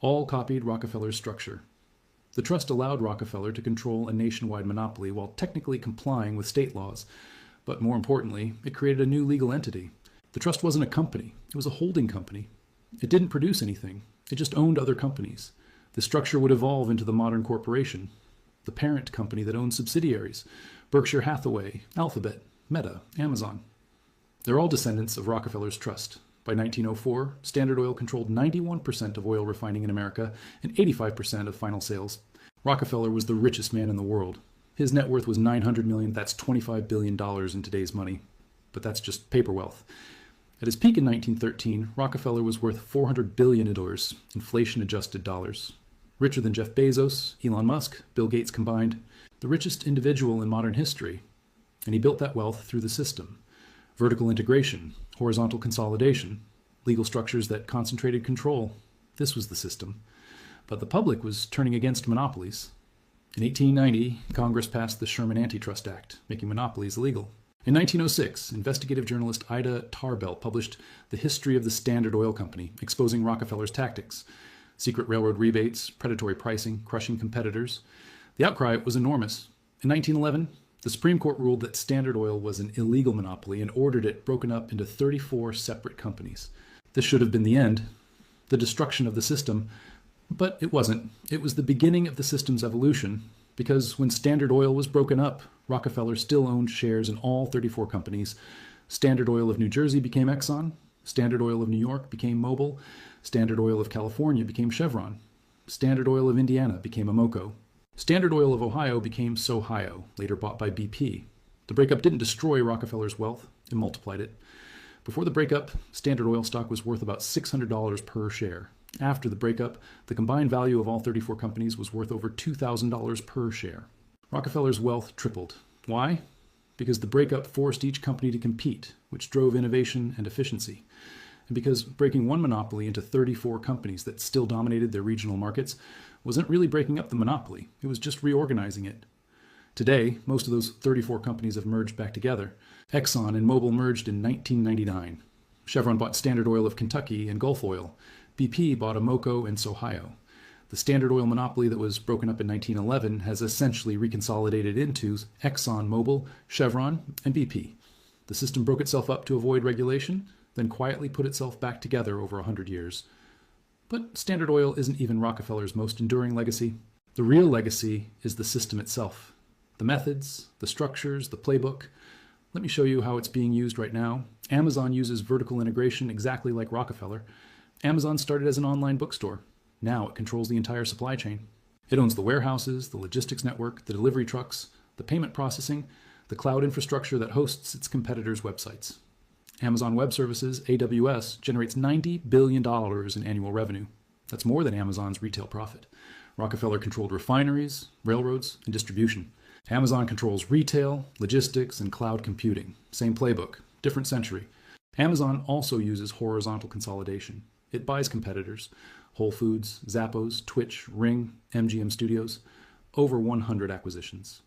All copied Rockefeller's structure. The trust allowed Rockefeller to control a nationwide monopoly while technically complying with state laws. But more importantly, it created a new legal entity. The trust wasn't a company, it was a holding company. It didn't produce anything, it just owned other companies. The structure would evolve into the modern corporation, the parent company that owns subsidiaries, Berkshire Hathaway, Alphabet, Meta, Amazon. They're all descendants of Rockefeller's trust. By 1904, Standard Oil controlled 91% of oil refining in America and 85% of final sales. Rockefeller was the richest man in the world. His net worth was $900 million, that's $25 billion in today's money. But that's just paper wealth. At his peak in 1913, Rockefeller was worth $400 billion, inflation-adjusted dollars. Richer than Jeff Bezos, Elon Musk, Bill Gates combined, the richest individual in modern history. And he built that wealth through the system. Vertical integration, horizontal consolidation, legal structures that concentrated control. This was the system. But the public was turning against monopolies. In 1890, Congress passed the Sherman Antitrust Act, making monopolies illegal. In 1906, investigative journalist Ida Tarbell published The History of the Standard Oil Company, exposing Rockefeller's tactics. Secret railroad rebates, predatory pricing, crushing competitors. The outcry was enormous. In 1911, the Supreme Court ruled that Standard Oil was an illegal monopoly and ordered it broken up into 34 separate companies. This should have been the end, the destruction of the system, but it wasn't. It was the beginning of the system's evolution, because when Standard Oil was broken up, Rockefeller still owned shares in all 34 companies. Standard Oil of New Jersey became Exxon, Standard Oil of New York became Mobil, Standard Oil of California became Chevron, Standard Oil of Indiana became Amoco. Standard Oil of Ohio became Sohio, later bought by BP. The breakup didn't destroy Rockefeller's wealth, it multiplied it. Before the breakup, Standard Oil stock was worth about $600 per share. After the breakup, the combined value of all 34 companies was worth over $2,000 per share. Rockefeller's wealth tripled. Why? Because the breakup forced each company to compete, which drove innovation and efficiency. And because breaking one monopoly into 34 companies that still dominated their regional markets wasn't really breaking up the monopoly, it was just reorganizing it. Today, most of those 34 companies have merged back together. Exxon and Mobil merged in 1999. Chevron bought Standard Oil of Kentucky and Gulf Oil. BP bought Amoco and Sohio. The Standard Oil monopoly that was broken up in 1911 has essentially reconsolidated into Exxon, Mobil, Chevron, and BP. The system broke itself up to avoid regulation, then quietly put itself back together over 100 years. But Standard Oil isn't even Rockefeller's most enduring legacy. The real legacy is the system itself. The methods, the structures, the playbook. Let me show you how it's being used right now. Amazon uses vertical integration exactly like Rockefeller. Amazon started as an online bookstore. Now it controls the entire supply chain. It owns the warehouses, the logistics network, the delivery trucks, the payment processing, the cloud infrastructure that hosts its competitors' websites. Amazon Web Services, AWS, generates $90 billion in annual revenue. That's more than Amazon's retail profit. Rockefeller controlled refineries, railroads, and distribution. Amazon controls retail, logistics, and cloud computing. Same playbook, different century. Amazon also uses horizontal consolidation. It buys competitors, Whole Foods, Zappos, Twitch, Ring, MGM Studios, over 100 acquisitions.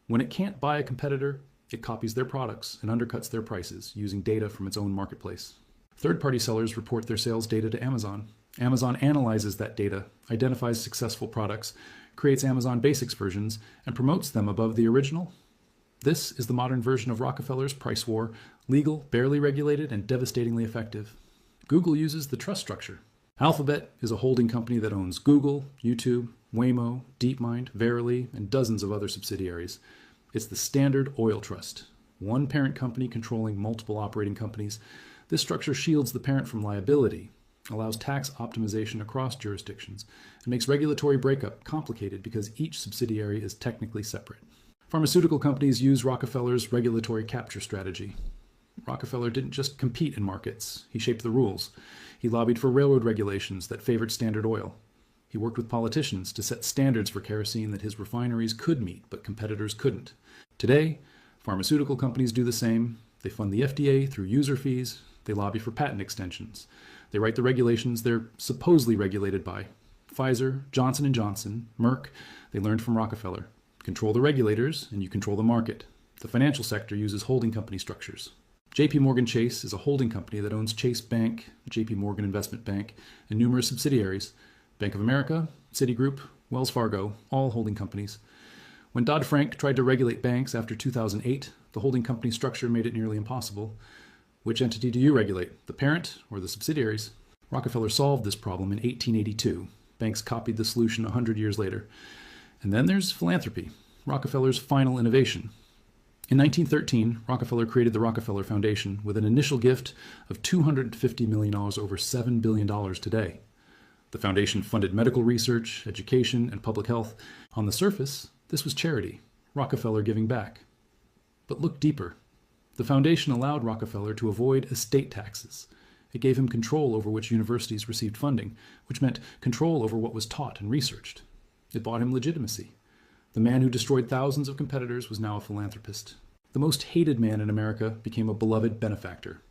When it can't buy a competitor, it copies their products and undercuts their prices using data from its own marketplace. Third-party sellers report their sales data to Amazon. Amazon analyzes that data, identifies successful products, creates Amazon Basics versions, and promotes them above the original. This is the modern version of Rockefeller's price war, legal, barely regulated, and devastatingly effective. Google uses the trust structure. Alphabet is a holding company that owns Google, YouTube, Waymo, DeepMind, Verily, and dozens of other subsidiaries. It's the Standard Oil Trust, one parent company controlling multiple operating companies. This structure shields the parent from liability, allows tax optimization across jurisdictions, and makes regulatory breakup complicated because each subsidiary is technically separate. Pharmaceutical companies use Rockefeller's regulatory capture strategy. Rockefeller didn't just compete in markets, he shaped the rules. He lobbied for railroad regulations that favored Standard Oil. He worked with politicians to set standards for kerosene that his refineries could meet, but competitors couldn't. Today, pharmaceutical companies do the same. They fund the FDA through user fees. They lobby for patent extensions. They write the regulations they're supposedly regulated by. Pfizer, Johnson & Johnson, Merck, they learned from Rockefeller. Control the regulators, and you control the market. The financial sector uses holding company structures. JP Morgan Chase is a holding company that owns Chase Bank, JP Morgan Investment Bank, and numerous subsidiaries. Bank of America, Citigroup, Wells Fargo, all holding companies. When Dodd-Frank tried to regulate banks after 2008, the holding company structure made it nearly impossible. Which entity do you regulate, the parent or the subsidiaries? Rockefeller solved this problem in 1882. Banks copied the solution 100 years later. And then there's philanthropy, Rockefeller's final innovation. In 1913, Rockefeller created the Rockefeller Foundation with an initial gift of $250 million, over $7 billion today. The foundation funded medical research, education, and public health. On the surface, this was charity, Rockefeller giving back. But look deeper. The foundation allowed Rockefeller to avoid estate taxes. It gave him control over which universities received funding, which meant control over what was taught and researched. It bought him legitimacy. The man who destroyed thousands of competitors was now a philanthropist. The most hated man in America became a beloved benefactor.